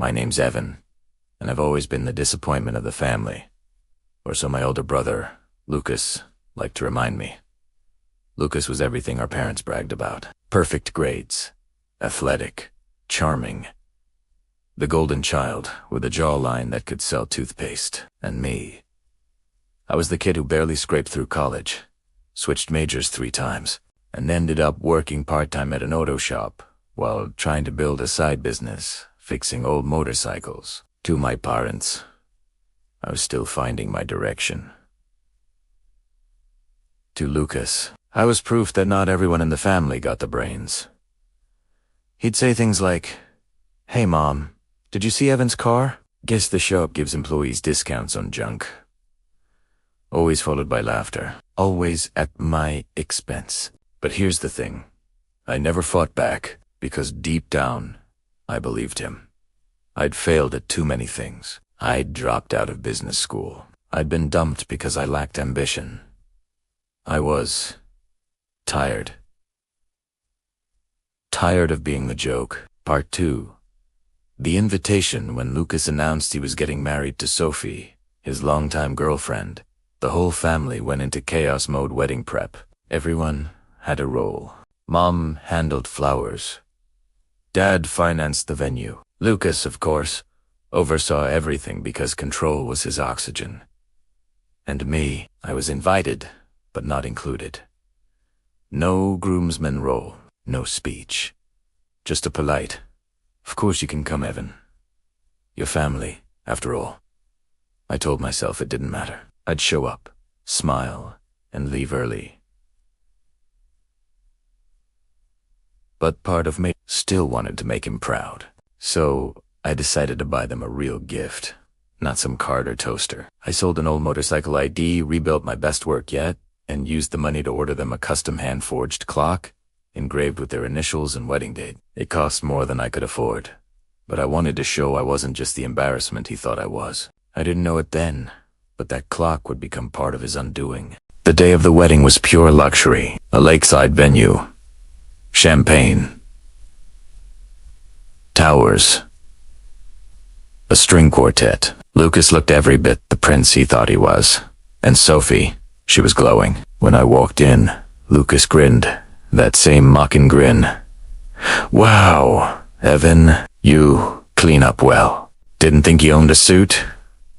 My name's Evan, and I've always been the disappointment of the family. Or so my older brother, Lucas, liked to remind me. Lucas was everything our parents bragged about. Perfect grades, athletic, charming. The golden child with a jawline that could sell toothpaste. And me. I was the kid who barely scraped through college, switched majors 3 times, and ended up working part-time at an auto shop while trying to build a side business, fixing old motorcycles. To my parents, I was still finding my direction. To Lucas, I was proof that not everyone in the family got the brains. He'd say things like, "Hey Mom, did you see Evan's car? Guess the shop gives employees discounts on junk." Always followed by laughter, always at my expense. But here's the thing. I never fought back because deep down, I believed him. I'd failed at too many things. I'd dropped out of business school. I'd been dumped because I lacked ambition. I was tired. Tired of being the joke. Part 2. The invitation when Lucas announced he was getting married to Sophie, his longtime girlfriend. The whole family went into chaos mode wedding prep. Everyone had a role. Mom handled flowers. Dad financed the venue. Lucas, of course, oversaw everything because control was his oxygen. And me, I was invited, but not included. No groomsman role, no speech. Just a polite, "Of course you can come, Evan. Your family, after all." I told myself it didn't matter. I'd show up, smile, and leave early. But part of me still wanted to make him proud. So I decided to buy them a real gift, not some card or toaster. I sold an old motorcycle ID, rebuilt my best work yet, and used the money to order them a custom hand-forged clock, engraved with their initials and wedding date. It cost more than I could afford, but I wanted to show I wasn't just the embarrassment he thought I was. I didn't know it then, but that clock would become part of his undoing. The day of the wedding was pure luxury, a lakeside venue. Champagne. Towers. A string quartet. Lucas looked every bit the prince he thought he was. And Sophie, she was glowing. When I walked in, Lucas grinned, that same mocking grin. "Wow, Evan, you clean up well. Didn't think you owned a suit?"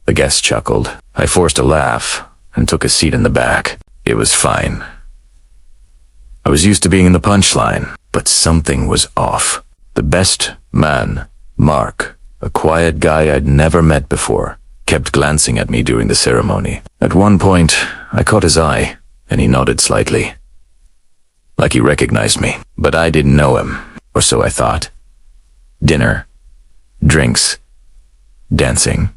The guest chuckled. I forced a laugh and took a seat in the back. It was fine. I was used to being in the punchline, but something was off. The best man, Mark, a quiet guy I'd never met before, kept glancing at me during the ceremony. At one point, I caught his eye, and he nodded slightly. Like he recognized me, but I didn't know him, or so I thought. Dinner, drinks, dancing.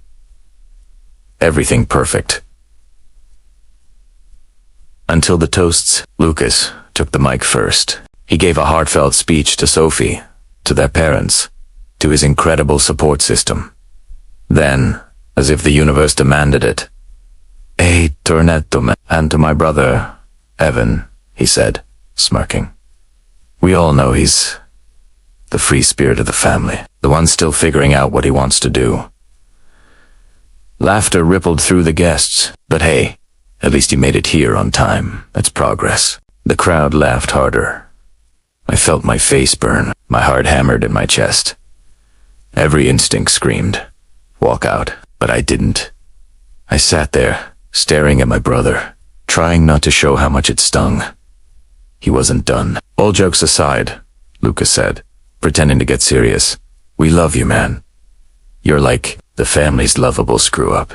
Everything perfect. Until the toasts, Lucas took the mic first. He gave a heartfelt speech to Sophie, to their parents, to his incredible support system. Then, as if the universe demanded it, "E tornetto," and to my brother, Evan, he said, smirking. We all know he's the free spirit of the family, the one still figuring out what he wants to do. Laughter rippled through the guests, but hey, at least he made it here on time. That's progress. The crowd laughed harder. I felt my face burn, my heart hammered in my chest. Every instinct screamed, "Walk out," but I didn't. I sat there, staring at my brother, trying not to show how much it stung. He wasn't done. "All jokes aside," Lucas said, pretending to get serious, "we love you, man. You're like the family's lovable screw-up.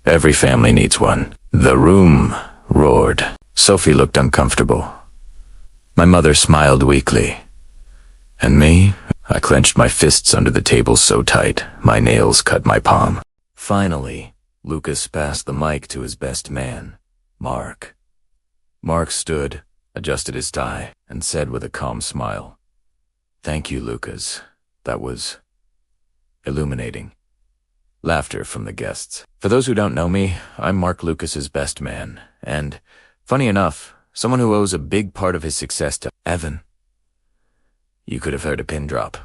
Every family needs one." The room roared. Sophie looked uncomfortable. My mother smiled weakly. And me, I clenched my fists under the table so tight, my nails cut my palm. Finally, Lucas passed the mic to his best man, Mark. Mark stood, adjusted his tie, and said with a calm smile, "Thank you, Lucas. That was illuminating." Laughter from the guests. For those who don't know me, I'm Mark Lucas's best man, and, funny enough, someone who owes a big part of his success to Evan. You could have heard a pin drop.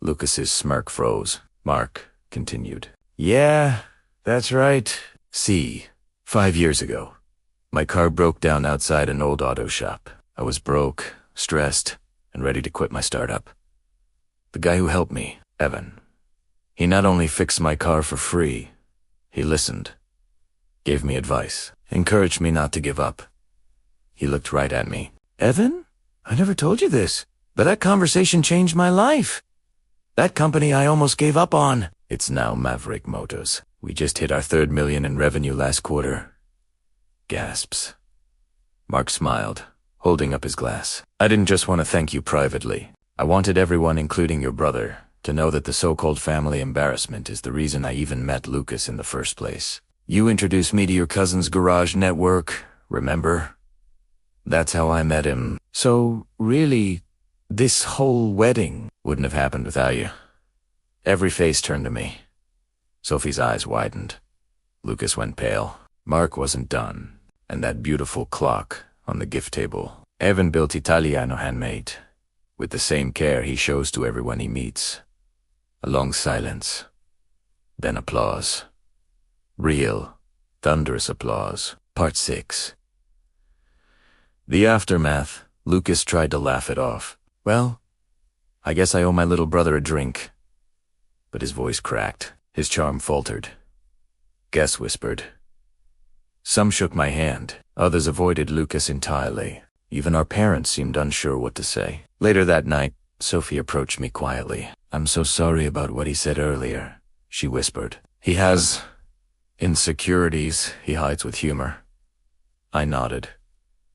Lucas's smirk froze. Mark continued. Yeah, that's right. See, 5 years ago, my car broke down outside an old auto shop. I was broke, stressed, and ready to quit my startup. The guy who helped me, Evan, he not only fixed my car for free, he listened, gave me advice, encouraged me not to give up. He looked right at me. Evan? I never told you this, but that conversation changed my life. That company I almost gave up on. It's now Maverick Motors. We just hit our 3rd million in revenue last quarter. Gasps. Mark smiled, holding up his glass. I didn't just want to thank you privately. I wanted everyone, including your brother, to know that the so-called family embarrassment is the reason I even met Lucas in the first place. You introduced me to your cousin's garage network, remember? That's how I met him. So, really, this whole wedding wouldn't have happened without you. Every face turned to me. Sophie's eyes widened. Lucas went pale. Mark wasn't done. And that beautiful clock on the gift table. Evan built Italiano handmade, with the same care he shows to everyone he meets. A long silence. Then applause. Real, thunderous applause. Part 6. The aftermath. Lucas tried to laugh it off. Well, I guess I owe my little brother a drink. But his voice cracked. His charm faltered. Guess whispered. Some shook my hand. Others avoided Lucas entirely. Even our parents seemed unsure what to say. Later that night, Sophie approached me quietly. I'm so sorry about what he said earlier, she whispered. He has insecurities he hides with humor. I nodded.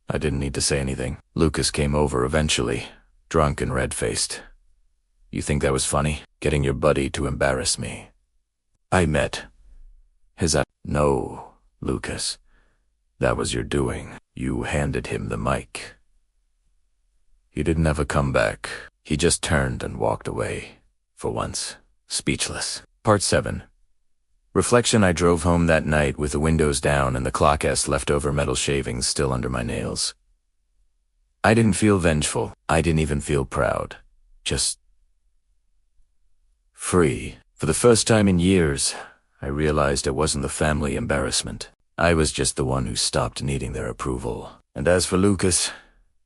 I didn't need to say anything. Lucas came over eventually, drunk and red-faced. You think that was funny? Getting your buddy to embarrass me. I met his No, Lucas. That was your doing. You handed him the mic. He didn't have a comeback. He just turned and walked away. For once, speechless. Part 7. Reflection. I drove home that night with the windows down and the clock-s leftover metal shavings still under my nails. I didn't feel vengeful. I didn't even feel proud. Just free. For the first time in years, I realized it wasn't the family embarrassment. I was just the one who stopped needing their approval. And as for Lucas,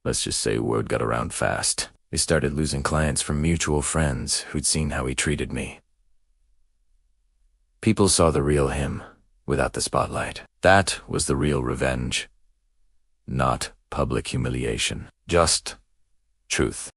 let's just say word got around fast. We started losing clients from mutual friends who'd seen how he treated me. People saw the real him, without the spotlight. That was the real revenge. Not public humiliation. Just truth.